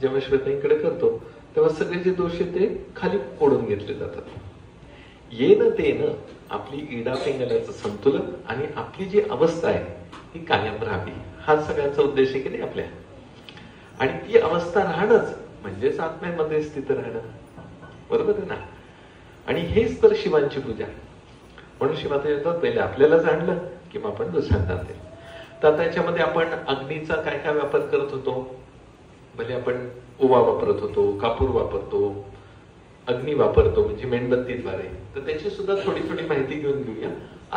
जेव्हा श्वेताईकडे करतो तेव्हा सगळे जे दोष आहेत ते खाली ओढून घेतले जातात. येणं तेन आपली इडा पिंगलाचं संतुलन आणि आपली जी अवस्था आहे ती कायम राहावी, हा सगळ्यांचा उद्देश आहे की नाही आपल्या. आणि ती अवस्था राहणंच म्हणजेच आत्म्यामध्ये स्थित राहणं, बरोबर आहे ना. आणि हेच तर शिवांची पूजा. म्हणून शिवात येतात पहिले आपल्याला जाणलं की मग आपण दुसऱ्यांना जाते. तर त्याच्यामध्ये आपण अग्नीचा काय काय वापर करत होतो. म्हणजे आपण ओवा वापरत होतो, कापूर वापरतो, अग्नी वापरतो म्हणजे मेणबत्तीद्वारे. तर त्याची सुद्धा थोडी थोडी माहिती घेऊन घेऊया.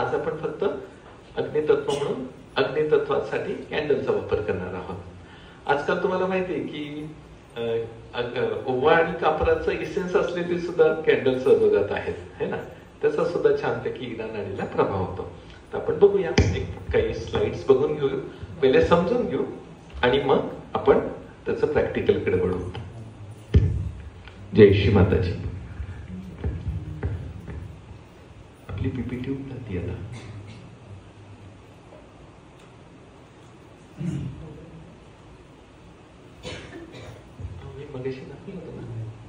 आज आपण फक्त अग्नितत्व म्हणून अग्नितत्वासाठी कॅन्डलचा वापर करणार आहोत. आजकाल तुम्हाला माहिती आहे की ओवा आणि कापराचं इसेन्स असलेली सुद्धा कॅन्डल्स जगात आहेत, है ना. त्याचा सुद्धा छानपैकी इडा नाडीला प्रभाव होतो. तर आपण बघूया, काही स्लाइड्स बघून घेऊ, पहिले समजून घेऊ आणि मग आपण त्याचं प्रॅक्टिकलकडे वळू. जय श्री माताजी. आपली पीपीटी उघडती आता. मगाशी दाखवलं होतं ना.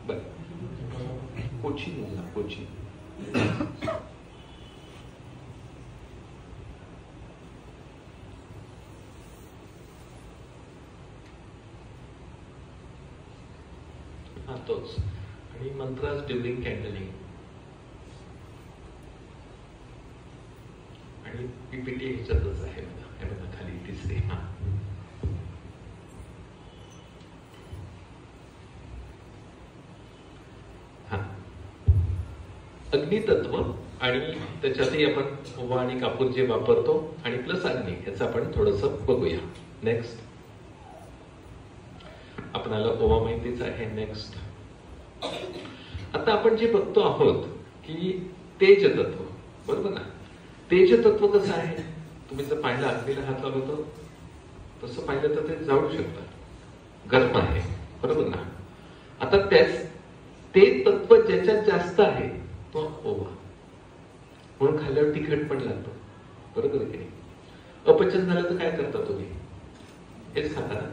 बरं, कोची बोलला, कोची. हा तोच. आणि मंत्रास ड्युरिंग कॅन्डलिंग आणि पीपीटी ह्याच्यातच आहे बघा, खाली तिसरी. हा अग्नितत्व आणि त्याच्यातही आपण ओवा आणि कापूर जे वापरतो आणि प्लस अग्नी याचं आपण थोडस बघूया. नेक्स्ट. आपणाला ओवा माहितीच आहे. नेक्स्ट. आता आपण जे बघतो आहोत की तेज तत्व, बरोबर ना. तेज तत्व कसं आहे, तुम्ही जर पाहिलं अग्नीला हात लावतो तसं पाहिलं तर ते जाळू शकतात, गरम आहे, बरोबर ना. आता ते तत्व ज्याच्यात जास्त आहे तो ओवा, म्हणून खाल्ल्यावर तिखट पण लागतो, बरोबर की नाही. अपचन झालं तर काय करता तुम्ही, हेच खाता ना.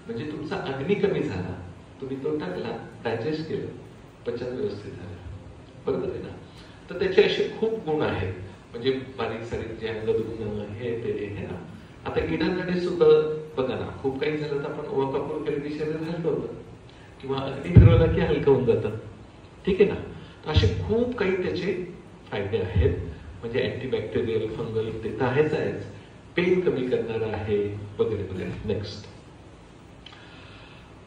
म्हणजे तुमचा अग्नी कमी झाला, तुम्ही तो टाकला, डायजेस्ट केलं, पचन व्यवस्थित झालं, बरोबर आहे ना. तर त्याचे असे खूप गुण आहेत. म्हणजे बारीक सारीक जे अंग दुखणं हे ते हे ना. आता इडांकडे सुद्धा बघा ना, खूप काही झालं तर आपण ओवा कापूर केलं की शरीर हलकं होतं, किंवा अग्नी फिरवला की हलकं होऊन जातं, ठीक आहे ना. असे खूप काही त्याचे फायदे आहेत. म्हणजे अँटीबॅक्टेरियल, फंगल ते तर आहेच आहेच, पेन कमी करणार आहे वगैरे वगैरे. नेक्स्ट.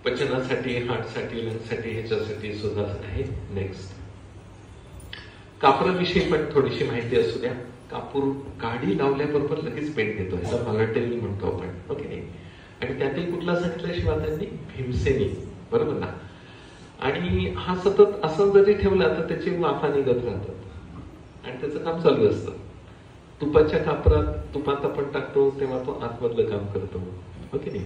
पचनासाठी, हार्टसाठी, लंगसाठी, ह्याच्यासाठी सुद्धा आहे. नेक्स्ट. कापराविषयी पण थोडीशी माहिती असू द्या. कापूर गाडी लावल्याबरोबर लगेच पेट घेतो, ह्याला व्हॉलटाइल म्हणतो आपण, ओके नाही. आणि त्यातही कुठला सांगितलं शिवातांनी, भीमसेनी, बरोबर ना. आणि हा सतत असं जरी ठेवला तर त्याची वाफा निघत राहतात आणि त्याचं काम चालू असतं. तुपाच्या कापरात, तुपात आपण टाकतो तेव्हा तो आतमधलं काम करतो, ओके नाही.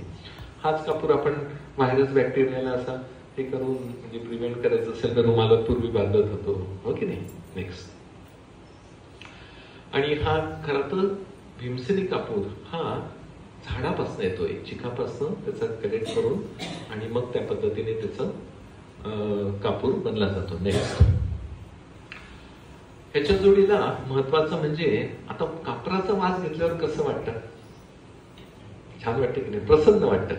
हाच कापूर आपण व्हायरस बॅक्टेरियाला असा हे करून म्हणजे प्रिव्हेंट करायचं असेल तर रुमालात पूर्वी बांधत होतो, ओके नाही. नेक्स्ट. आणि हा खरं तर भीमसेनी कापूर हा झाडापासून येतो, एक चिकापासून त्याचा कलेक्ट करून आणि मग त्या पद्धतीने त्याचं कापूर बनला जातो. नेक्स्ट. ह्याच्या जोडीला महत्वाचं म्हणजे आता कापराचा वास घेतल्यावर कसं वाटतं, छान वाटतं की नाही, प्रसन्न वाटतं.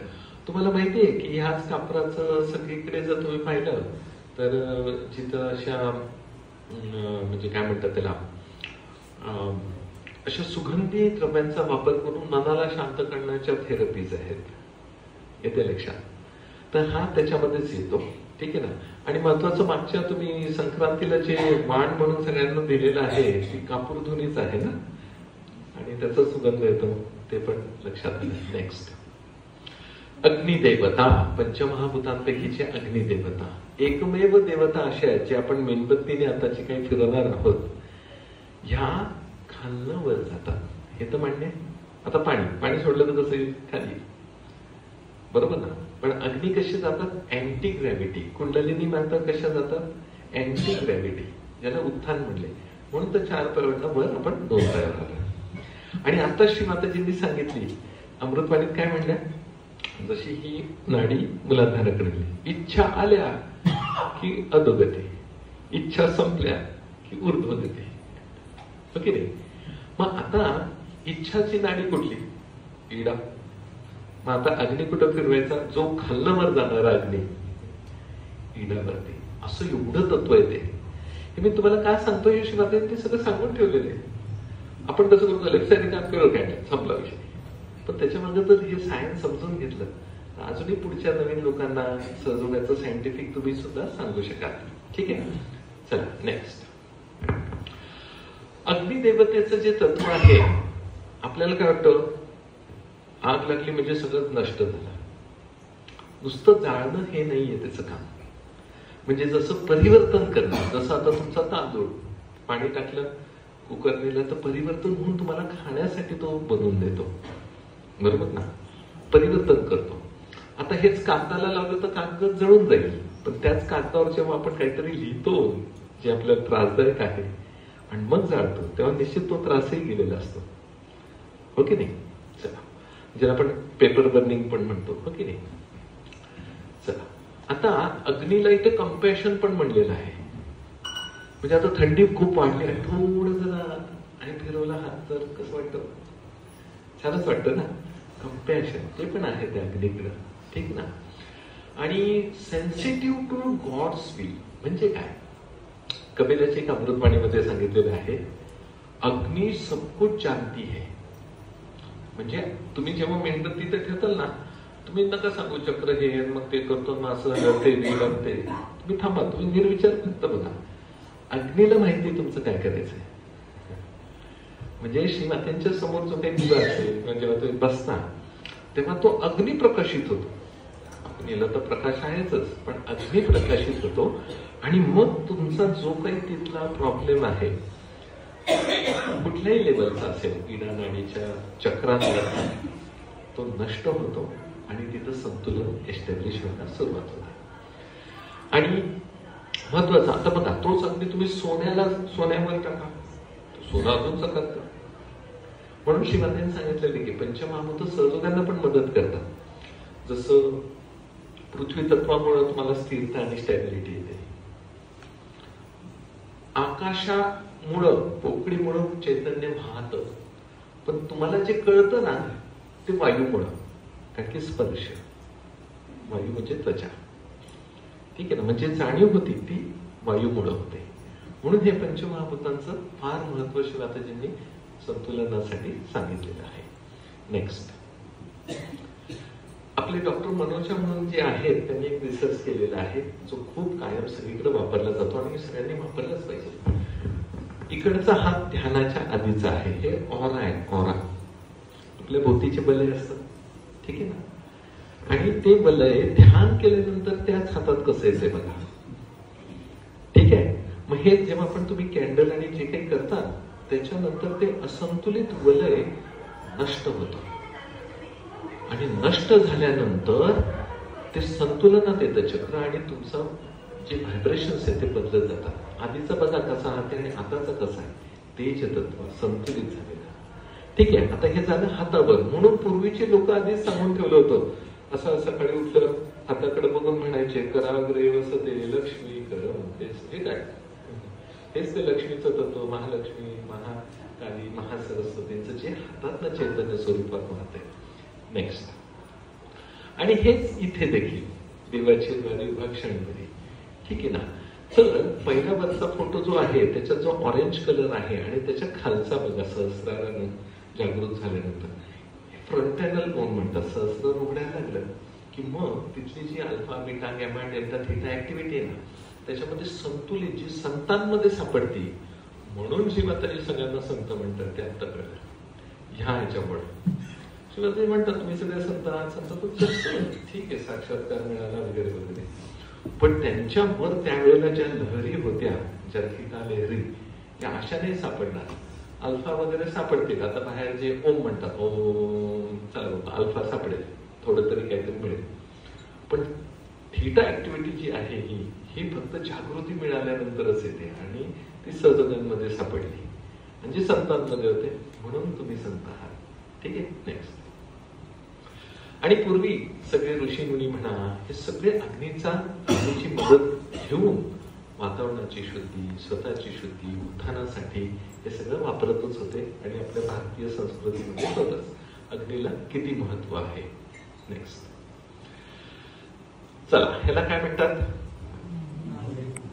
तुम्हाला माहिती आहे की ह्याच कापराचं सगळीकडे जर तुम्ही पाहिलं तर जिथं अशा म्हणजे काय म्हणतात त्याला, अशा सुगंधी द्रव्यांचा वापर करून मनाला शांत करण्याच्या थेरपीज आहेत, येते लक्षात. तर हा त्याच्यामध्येच येतो, ठीक आहे ना. आणि महत्वाचं, मागच्या तुम्ही संक्रांतीला जे वाण म्हणून सगळ्यांना दिलेलं आहे ती कापूर धुनीच आहे ना, आणि त्याचा सुगंध येतो, ते पण लक्षात घ्या. नेक्स्ट. अग्निदेवता, पंचमहाभूतांपैकीची अग्निदेवता, एकमेव देवता अशा आहेत जे आपण मेणबत्तीने आता जे काही फिरवणार आहोत, ह्या खालनं वर जातात, हे तर मान्य. आता पाणी सोडलं तर कसं खाली, बरोबर ना. पण अग्नी कशी जातात, अँटी ग्रॅव्हिटी. कुंडलिनी माता कशा जातात, अँटी ग्रॅव्हिटी, ज्याला उत्थान म्हणले. म्हणून तर 4 पायावरनं वर आपण 2 पायावर आलो. आणि आता श्री माताजींनी सांगितली अमृतवाणीत काय म्हणल्या, जशी ही नाडी मूलाधाराकडे गेली, इच्छा आल्या की अधोगती, इच्छा संपल्या की ऊर्ध्वगती. ओके नाही. मग आता इच्छाची नाडी कुठली? इडा. मग आता अग्नी कुठं फिरवायचा? जो खाल्ल्यावर जाणारा अग्नी इडावरती. असं एवढं तत्व येते. हे मी तुम्हाला काय सांगतो, हे शिवाय ते सगळं सांगून ठेवलेलं आहे. आपण कसं करतो, लेफ्ट साईड काम केलं काय संपला विषय. पण त्याच्यामध्ये जर हे सायन्स समजून घेतलं तर अजूनही पुढच्या नवीन लोकांना सजवण्याचं सायंटिफिक तुम्ही सुद्धा सांगू शकाल. ठीक आहे. चला नेक्स्ट. अग्निदेवतेचं जे तत्व आहे, आपल्याला काय वाटतं, आग लागली म्हणजे सगळं नष्ट झालं. नुसतं जाळणं हे नाहीये त्याचं काम. म्हणजे जसं परिवर्तन करणं, जसं आता तुमचा तांदूळ पाणी टाकलं कुकरला तर परिवर्तन म्हणून तुम्हाला खाण्यासाठी तो बनवून देतो, बरोबर ना? परिवर्तन करतो. आता हेच कागदाला लावलं तर कागद जळून जाईल, पण त्याच कागदावर जेव्हा आपण काहीतरी लिहितो जे आपल्याला त्रासदायक आहे आणि मग जाळतो, तेव्हा निश्चित तो त्रासही गेलेला असतो. हो की नाही? चला, ज्याला आपण पेपर बर्निंग पण म्हणतो. हो की नाही? चला, आता अग्नीला इथे कम्पॅशन पण म्हणलेलं आहे. म्हणजे आता थंडी खूप वाढली आहे, थोडं जरा आणि फिरवला हात तर कसं वाटतं? छानच वाटतं ना. कम्पॅशन ते पण आहे त्या अग्नीकडं. ठीक ना? आणि सेन्सिटिव्ह टू गॉड्स विल म्हणजे काय? कबीराची एक अमृतवाणीमध्ये सांगितलेलं आहे, अग्नी सब कुछ जानती है. म्हणजे तुम्ही जेव्हा मेणबत्ती तर ठेवताल ना, तुम्ही नका सांगू चक्र हे मग ते करतो ना, असं ते ते. तुम्ही थांबा, तुम्ही निर्विचार फक्त बघा. अग्नीला माहिती तुमचं काय करायचंय. म्हणजे श्रीमात्यांच्या समोर जो काही दिवा असेल किंवा जेव्हा तुम्ही बसता तेव्हा तो अग्नी प्रकाशित होतो. अग्नीला तर प्रकाश आहेच, पण अग्नी प्रकाशित होतो आणि मग तुमचा जो काही तिथला प्रॉब्लेम आहे कुठल्याही लेवलचा असेल, इडा नाडीच्या चक्रातला, तो नष्ट होतो आणि तिथं संतुलन एस्टॅब्लिश व्हायला सुरुवात होते. आणि महत्वाचं आता बघा, तोच अग्नी तुम्ही सोन्यावर टाका, सोनं अजून चकाकतं. म्हणून शिवाजींनी सांगितलेले की पंचमहाभूत सहयोगांना पण मदत करतात. जसं पृथ्वी तत्वामुळे तुम्हाला स्थिरता आणि स्टॅबिलिटी येते. आकाशामुळं, पोकळीमुळं चैतन्य वाहतं, पण तुम्हाला जे कळतं ना ते वायूमुळं. कारण की स्पर्श, वायू म्हणजे त्वचा. ठीक आहे ना? म्हणजे जाणीव होती ती वायूमुळं होते. म्हणून हे पंचमहाभूतांचं फार महत्व शिवाजींनी संतुलनासाठी सांगितलेलं आहे. नेक्स्ट, आपले डॉक्टर मनोजा म्हणून जे आहेत त्यांनी एक रिसर्च केलेला आहे जो खूप कायम सगळीकडे वापरला जातो आणि सगळ्यांनी वापरलाच पाहिजे. इकडचा हा ध्यानाच्या आधीचा आहे. हे ऑरा आहे. ऑरा आपल्या भोवतीचे बलय असतात. ठीक आहे ना? आणि ते बलय ध्यान केल्यानंतर त्याच हातात कसं येते बघा. ठीक आहे? मग हे जेव्हा पण तुम्ही कॅन्डल आणि जे काही करता त्याच्यानंतर ते असंतुलित वलय नष्ट होतं आणि नष्ट झाल्यानंतर ते संतुलनात येतं चक्र आणि तुमचं जे व्हायब्रेशन्स आहे ते बदलत जातात. आधीचा बघा कसा हात आणि आताचा कसा आहे, तेज तत्व संतुलित झालेलं. ठीक आहे? आता हे झालं हातावर. म्हणून पूर्वीचे लोक आधीच सांगून ठेवलं होतं, असं सकाळी उठलं हाताकडे बघून म्हणायचे कराग्रे वसते लक्ष्मी करम. हे काय? हेच ते लक्ष्मीचं तत्व, महालक्ष्मी, महाकाली, महासरस्वतींचं जे हातातनं चैतन्य स्वरूपात वाहते. नेक्स्ट, आणि हेच इथे देखील देवाची द्वारी भक्षणकरी. ठीक आहे ना? तर पहिला वरचा फोटो जो आहे त्याच्यात जो ऑरेंज कलर आहे आणि त्याच्या खालचा बघा सहस्रारानं जागृत झाल्यानंतर फ्रंट पॅनल कोण म्हणतात. सहस्र उघडायला लागलं की मग तिथली जी alpha beta gamma delta theta activity आहे ना त्याच्यामध्ये संतुलित जी संतांमध्ये सापडती. म्हणून श्रीमाताजी सगळ्यांना संत म्हणतात. ते आता कळलं ह्या ह्याच्यामुळे. श्रीमाताजी म्हणतात तुम्ही सगळे संत ठीक आहे, साक्षात्कार मिळाला वगैरे वगैरे, पण त्यांच्यावर त्यावेळेला ज्या लहरी होत्या, ज्या थीटा लहरी, त्या अशा नाही सापडणार. अल्फा वगैरे सापडतील. आता बाहेर जे ओम म्हणतात, ओम चालू अल्फा सापडेल, थोडं तरी काहीतरी मिळेल. पण थीटा ऍक्टिव्हिटी जी आहे ही फक्त जागृती मिळाल्यानंतरच येते आणि ती सहजगांमध्ये सापडली म्हणजे संतांमध्ये होते. म्हणून तुम्ही संत आहात. ठीक आहे? नेक्स्ट, आणि पूर्वी सगळे ऋषीमुनी म्हणा हे सगळे अग्नीची मदत घेऊन वातावरणाची शुद्धी, स्वतःची शुद्धी, उत्थानासाठी हे सगळं वापरतच होते. आणि आपल्या भारतीय संस्कृतीमध्ये होतच अग्नीला किती महत्व आहे. नेक्स्ट, चला ह्याला काय म्हणतात?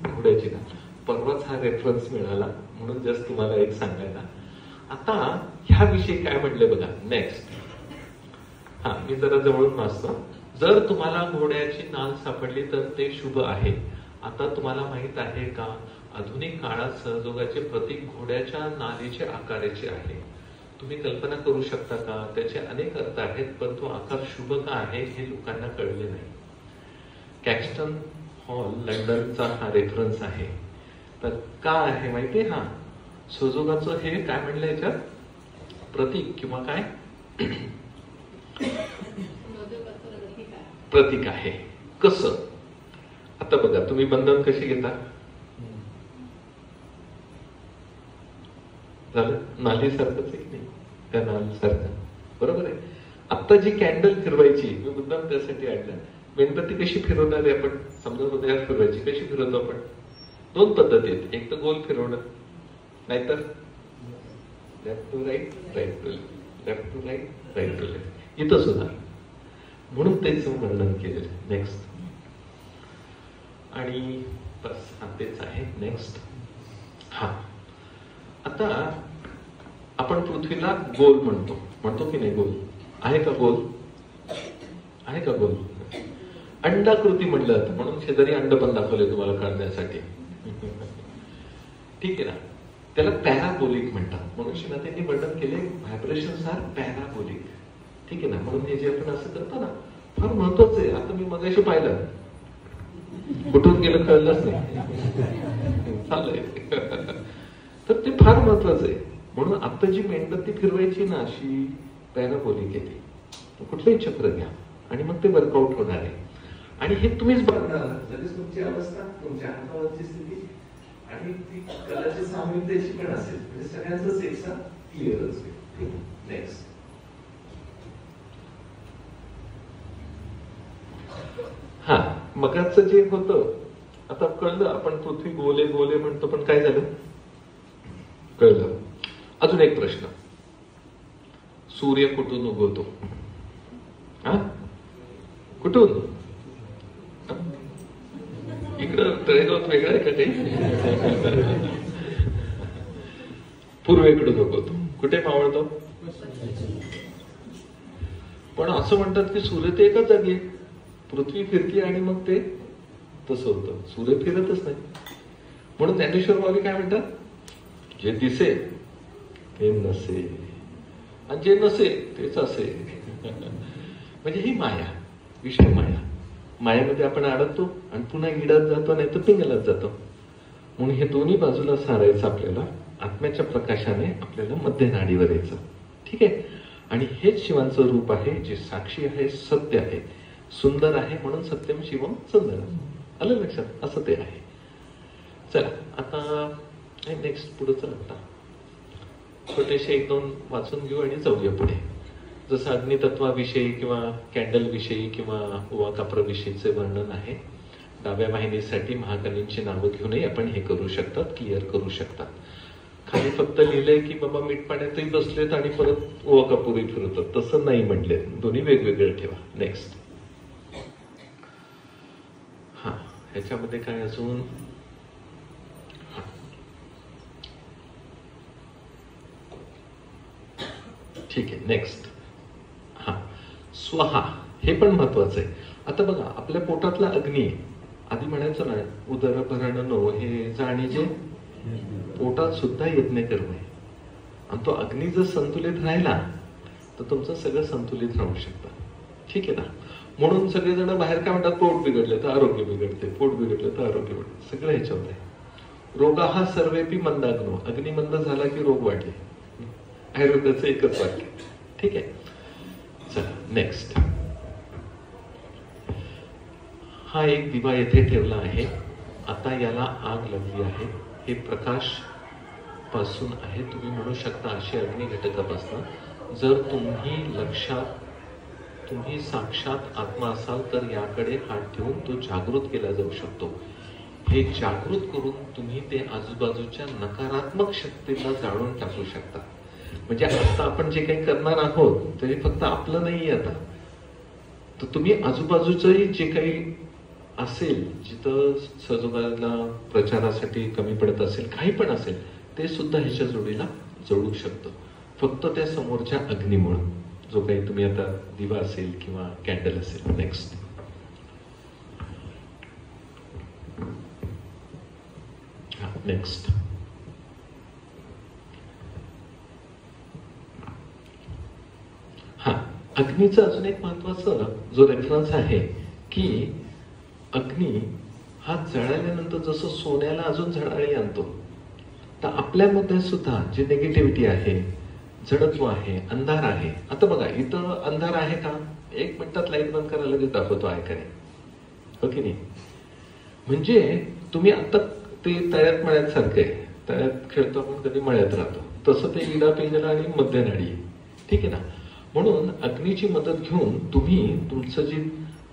घोड्याची नाल. परवाच हा रेफरन्स मिळाला म्हणून जस्ट तुम्हाला एक सांगायला. आता ह्याविषयी काय म्हणले बघा. नेक्स्ट, मी जरा जवळून वाचतो. जर तुम्हाला घोड्याची नाल सापडली तर ते शुभ आहे. आता तुम्हाला माहित आहे का, आधुनिक काळात सहयोगाचे प्रतीक घोड्याच्या नालीचे आकाराचे आहे. तुम्ही कल्पना करू शकता का, त्याचे अनेक अर्थ आहेत, पण तो आकार शुभ का आहे हे लोकांना कळले नाही. कॅक्स्टन हॉल लंडनचा हा रेफरन्स आहे. तर का आहे माहितीये? सहयोगाचं हे काय म्हणलं याच्यात, प्रतीक किंवा काय प्रतीक आहे. कसं? आता बघा, तुम्ही बंधन कशी घेता? झालं नालीसारखंच आहे की नाही, त्या नालीसारखं, बरोबर आहे. आता जी कॅन्डल फिरवायची, मी मुद्दाम त्यासाठी आणलं. मेणबत्ती कशी फिरवणार आहे आपण? समजा हृदयात फिरवायची, कशी फिरवतो आपण? दोन पद्धती आहेत. एक तर गोल फिरवणं, नाहीतर left to right, right to left, left to right, right to left. इथं सुद्धा म्हणून तेच वर्णन केलेलं. नेक्स्ट, आणि बस तेच आहे. नेक्स्ट, आता आपण पृथ्वीला गोल म्हणतो की नाही? गोल आहे का? गोल आहे का? गोल अंडाकृती म्हणलं जातं, म्हणून शेजारी अंड पण दाखवले तुम्हाला कळण्यासाठी. ठीक आहे ना? त्याला पॅराबोलिक म्हणतात. म्हणून त्यांनी वर्णन केले, व्हायब्रेशन्स आर पॅराबोलिक. ठीक आहे ना? म्हणून हे जे आपण असं करतो ना, फार महत्वाचं आहे. आता मी मगाशी पाहिलं, कुठून गेलं कळलंच नाही, चाललंय. तर ते फार महत्वाचं आहे. म्हणून आता जी मेणबत्ती फिरवायची ना, अशी पॅराबोलिक येते. कुठलंही चक्र घ्या आणि मग ते वर्कआउट होणार आहे. आणि हे तुम्हीच बघणार, तुमची अवस्था, तुमच्या हातावरची स्थिती आणि ती कलाची सामिलतेची पण असेल, म्हणजे सगळ्यांचाच एक क्लिअरच होईल. नेक्स्ट, मगाचं जे होतं आता कळलं. आपण पृथ्वी गोले गोले म्हणतो, पण काय झालं कळलं. अजून एक प्रश्न, सूर्य कुठून उगवतो? कुठून? इकडं तळेगावात वेगळं आहे का काही? पूर्वेकडून उगवतो. कुठे मावळतो? पण असं म्हणतात की सूर्य ते एकाच जागी आहे, पृथ्वी फिरते आणि मग ते तसं होतं. सूर्य फिरतच नाही. म्हणून ज्ञानेश्वर माऊली काय म्हणतात, जे दिसे ते नसे आणि जे नसे तेच असे. म्हणजे ही माया, विषय माया. मायामध्ये आपण अडकतो आणि पुन्हा इडात जातो, नाही तर पिंगलात जातो. म्हणून हे दोन्ही बाजूला सारायचं आपल्याला. आत्म्याच्या प्रकाशाने आपल्याला मध्य नाडीवर यायचं. ठीक आहे? आणि हेच शिवांचं रूप आहे, जे साक्षी आहे, सत्य आहे, सुंदर आहे. म्हणून सत्यम शिवम सुंदर. आलं लक्षात? असं ते आहे. चला आता नेक्स्ट पुढे चला. छोटेसे एक दोन वाचून घेऊ आणि जाऊया पुढे. जसं अग्नितत्वाविषयी किंवा कॅन्डल विषयी किंवा ओवा कापराविषयीचे वर्णन आहे. डाव्या वाहिनीसाठी महाकालींची नावं घेऊनही आपण हे करू शकतात, क्लिअर करू शकतात. खाली फक्त लिहिलंय की बाबा मीठ पाण्यातही बसलेत आणि परत ओवा कापूरही फिरवतात, तसं नाही म्हटले. दोन्ही वेगवेगळे ठेवा. नेक्स्ट, ह्याच्यामध्ये काय अजून? ठीक आहे. नेक्स्ट, स्वहा, हे पण महत्वाचं आहे. आता बघा, आपल्या पोटातला अग्नी, आधी म्हणायचं ना उदर भरण नो, हे जाणी जे पोटात सुद्धा यज्ञ कर्म आहे. आणि तो अग्नी जर संतुलित राहिला तर तुमचं सगळं संतुलित राहू शकतं. ठीक आहे ना? म्हणून सगळेजण बाहेर काय म्हणतात, पोट बिघडले तर आरोग्य बिघडते, पोट बिघडलं तर आरोग्य बिघडते. सगळं ह्याच्यावर आहे. रोगा हा सर्वेपी मंदाग्नो, अग्नी मंद झाला की रोग वाढले. आयुर्वेदाचं एकच वाक्य. ठीक आहे? चला नेक्स्ट, हा एक दिवा येथे ठेवला आहे. आता याला आग लागली आहे. हे प्रकाश पासून आहे. तुम्ही म्हणू शकता अशी अग्नी घटकापासून. जर तुम्ही लक्षात तुम्ही साक्षात आत्मा असाल तर याकडे हात ठेवून तो जागृत केला जाऊ शकतो. हे जागृत करून तुम्ही ते आजूबाजूच्या नकारात्मक शक्तीला जाळून टाकू शकता. म्हणजे आता आपण जे काही करणार आहोत तरी फक्त आपलं नाहीये आता, तर तुम्ही आजूबाजूचंही जे काही असेल, जिथं सजोबाला प्रचारासाठी कमी पडत असेल, काही पण असेल, ते सुद्धा ह्याच्या जोडीला जळू शकतं. फक्त त्या समोरच्या अग्नीमुळे, जो काही तुम्ही आता दिवा असेल किंवा कॅन्डल असेल. नेक्स्ट. नेक्स्ट. अग्नीचा अजून एक महत्वाचा जो रेफरन्स आहे की अग्नी हा जळाल्यानंतर जसं सोन्याला अजून झळाळी आणतो, तर आपल्यामध्ये सुद्धा जी निगेटिव्हिटी आहे, जडत्व आहे, अंधार आहे. आता बघा, इथं अंधार आहे का? 1 मिनिटात लाईट बंद करायला लगेच दाखवतो आहे का नाही, हो की नाही? म्हणजे तुम्ही आता ते तळ्यात मळ्यात सारखं आहे, तळ्यात खेळतो आपण, कधी मळ्यात राहतो, तसं ते इडा पिंजरा आणि मध्यनाडी आहे, ठीक आहे ना? म्हणून अग्नीची मदत घेऊन तुम्ही तुमचं जे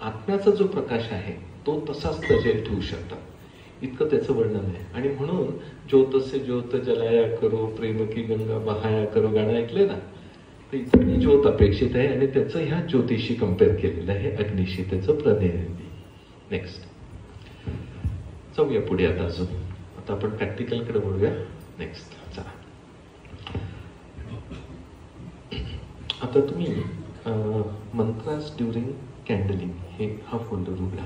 आत्म्याचा जो प्रकाश आहे तो तसाच तजेल ठेवू शकता. इतकं त्याचं वर्णन आहे. आणि म्हणून ज्योतसे ज्योत जलाया करो, प्रेम की गंगा बहाया करो गाणं ऐकलंय ना, तर इतकी ज्योत अपेक्षित आहे आणि त्याचं ह्या ज्योतिषी कम्पेअर केलेलं आहे, अग्निशी त्याचं प्रतिनिधी. नेक्स्ट. जाऊया पुढे आता अजून. आता आपण प्रॅक्टिकलकडे बोलूया. नेक्स्ट. चला, आता तुम्ही मंत्रास ड्युरिंग कॅन्डलिंग हा फोल्डर उघडा.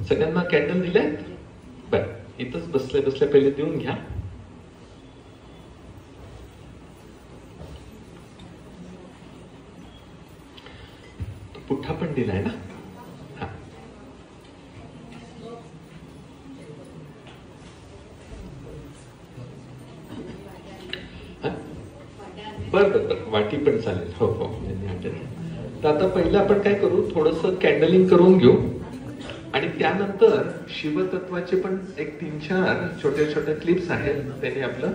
सगळ्यांना कॅन्डल दिल्यात? बर, इथंच बसल्या बसल्या पहिले देऊन घ्या. तो पुठ्ठा पण दिलाय ना? बरं बरं बरं, वाटी पण चालेल. हो हो. तर आता पहिलं आपण काय करू, थोडंसं कॅन्डलिंग करून घेऊ आणि त्यानंतर शिवतत्वाचे पण एक 3-4 छोट्या छोट्या क्लिप्स आहेत, त्याने आपलं